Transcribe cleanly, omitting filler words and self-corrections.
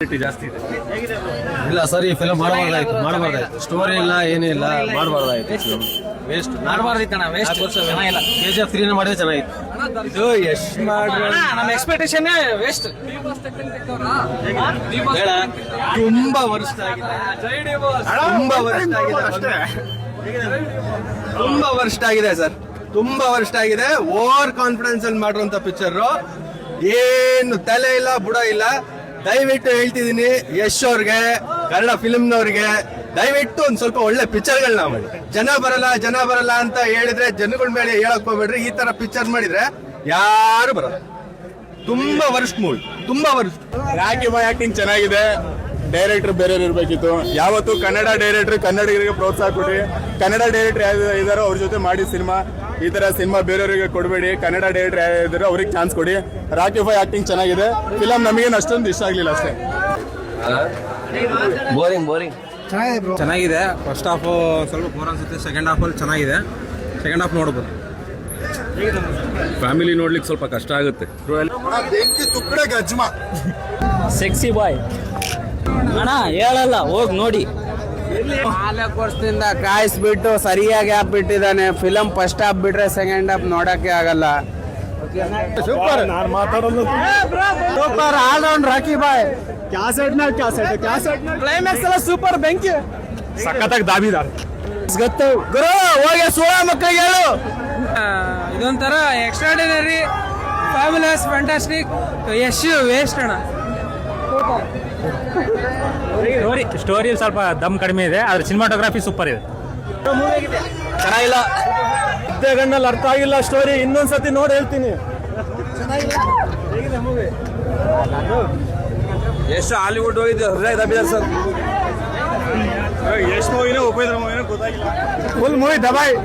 Negativity ಜಾಸ್ತಿ ಇದೆ. ಇಲ್ಲ ಸರ್, ಈ ಫಿಲಮ್ ಮಾಡಬಾರ್ದಾಯ್ತು. ಸ್ಟೋರಿ ಇಲ್ಲ, ಏನೇ ಇಲ್ಲ, ಮಾಡಬಾರ್ದಾಯ್ತು. ವೇಸ್ಟ್ ಮಾಡಬಾರ್ದಿತ್ತಣ್ಣ. ವೇಸ್ಟ್ ಚೆನ್ನಾಗಿಲ್ಲ. KGF 3 ಮಾಡಿದ್ರೆ ಚೆನ್ನಾಗಿತ್ತು. ಇದು ಯಶ್ ನಮ್ಮ ಎಕ್ಸ್ಪೆಕ್ಟೇಷನ್ ವೇಸ್ಟ್. ತುಂಬಾ ವರ್ಷ ಆಗಿದೆ ಸರ್. ತುಂಬಾ ವರ್ಷ ಆಗಿದೆ. ಓವರ್ ಕಾನ್ಫಿಡೆನ್ಸ್ ಅಲ್ಲಿ ಮಾಡಿರುವಂತ ಪಿಕ್ಚರ್. ಏನು ತಲೆ ಇಲ್ಲ, ಬುಡ ಇಲ್ಲ. ದಯವಿಟ್ಟು ಹೇಳ್ತಿದೀನಿ ಯಶ್ ಅವ್ರಿಗೆ, ಕನ್ನಡ ಫಿಲ್ಮ್ನವ್ರಿಗೆ, ದಯವಿಟ್ಟು ಒಂದ್ ಸ್ವಲ್ಪ ಒಳ್ಳೆ ಪಿಕ್ಚರ್ಗಳನ್ನ ಮಾಡಿ. ಜನ ಬರಲ್ಲ ಅಂತ ಹೇಳಿದ್ರೆ ಜನಗಳ ಮೇಲೆ ಹೇಳಕ್ ಹೋಗ್ಬೇಡ್ರಿ. ಈ ತರ ಪಿಕ್ಚರ್ ಮಾಡಿದ್ರೆ ಯಾರು ಬರಲ್ಲ. ತುಂಬಾ ವರ್ಷ ರಾಕಿ ಬಾಯ್ ಆಕ್ಟಿಂಗ್ ಚೆನ್ನಾಗಿದೆ. ಡೈರೆಕ್ಟರ್ ಬೇರೆಯವ್ರು ಇರ್ಬೇಕಿತ್ತು. ಯಾವತ್ತು ಕನ್ನಡ ಡೈರೆಕ್ಟರ್ ಕನ್ನಡಿಗರಿಗೆ ಪ್ರೋತ್ಸಾಹ ಕೊಡಿ. ಕನ್ನಡ ಡೈರೆಕ್ಟರ್ ಯಾರು ಇದಾರೋ ಅವ್ರ ಜೊತೆ ಮಾಡಿ ಸಿನಿಮಾ. ಈ ತರ ಸಿನಿಮಾ ಬೇರೆಯವರಿಗೆ ಕೊಡಬೇಡಿ. ಕನ್ನಡ ಡೈರೆಕ್ಟರ್ ಯಾರು ಇದಾರೋ ಅವ್ರಿಗೆ ಚಾನ್ಸ್ ಕೊಡಿ. ರಾಕಿ ಬಾಯ್ ಆಕ್ಟಿಂಗ್ ಚೆನ್ನಾಗಿದೆ. ಫಿಲಮ್ ನಮಗೇನು ಅಷ್ಟೊಂದು ಇಷ್ಟ ಆಗ್ಲಿಲ್ಲ ಅಷ್ಟೇ. ಬೋರಿಂಗ್ ಚೆನ್ನಾಗಿದೆ. ಫಸ್ಟ್ ಹಾಫ್ ಸ್ವಲ್ಪ ಬೋರ್ ಅನ್ಸುತ್ತೆ. ಸೆಕೆಂಡ್ ಹಾಫ್ ಅಲ್ಲಿ ಚೆನ್ನಾಗಿದೆ. ಸೆಕೆಂಡ್ ಹಾಫ್ ನೋಡ್ಬೋದು. ಫ್ಯಾಮಿಲಿ ನೋಡ್ಲಿಕ್ಕೆ ಸ್ವಲ್ಪ ಕಷ್ಟ ಆಗುತ್ತೆ. ಸೆಕ್ಸಿ ಬಾಯ್ ಅಣ್ಣ ಹೇಳಲ್ಲ, ಹೋಗಿ ನೋಡಿ. 4 ವರ್ಷದಿಂದ ಕಾಯಿಸ್ಬಿಟ್ಟು ಸರಿಯಾಗಿ ಹಾಕ್ಬಿಟ್ಟಿದ್ದಾನೆ. ಫಿಲಮ್ ಫಸ್ಟ್ ಹಾಫ್ ಬಿಟ್ರೆ ಸೆಕೆಂಡ್ ಹಾಫ್ ನೋಡಕ್ಕೆ ಆಗಲ್ಲ. ಸೂಪರ್. ನಾನು ಮಾತಾಡೋದು ಸೂಪರ್ ಆಲ್ರೌಂಡ್ ರಾಕಿ ಬಾಯ್. ಕ್ಲೈಮ್ಯಾಕ್ಸ್ ಎಲ್ಲ ಸೂಪರ್. ಬೆಂಕಿ ಸಖತ್ತಾಗಿ ದಾಬಿದಾರೆ. ಗೊತ್ತು ಗುರು, ಹೋಗಿ ಸೋಳ ಮಕ್ಕಳಿಗೆ ಹೇಳು. ಇದೊಂಥರ extraordinary, fabulous, fantastic. Yash waste ಅಣ್ಣ. ಸ್ಟೋರಿ ಸ್ವಲ್ಪ ದಮ್ ಕಡಿಮೆ ಇದೆ, ಆದ್ರೆ ಸಿನಿಮಾಟೋಗ್ರಫಿ ಸೂಪರ್ ಇದೆ. ಚೆನ್ನಾಗಿಲ್ಲ. ಗಣ್ಣಲ್ಲಿ ಅರ್ಥ ಆಗಿಲ್ಲ ಸ್ಟೋರಿ. ಇನ್ನೊಂದ್ಸತಿ ನೋಡಿ ಹೇಳ್ತೀನಿ. ಎಷ್ಟು ಹಾಲಿವುಡ್ ಹೋಗಿದ್ದು ಹೃದಯ ದಬ್ಬಿದ್ದಾರೆ ಸರ್. ಎಷ್ಟು ಮೂವಿನೋ ಉಪೇಂದ್ರ ಮೂವಿನೋ ಗೊತ್ತಾಗಿಲ್ಲ. Full movie ದಬಾಯ್.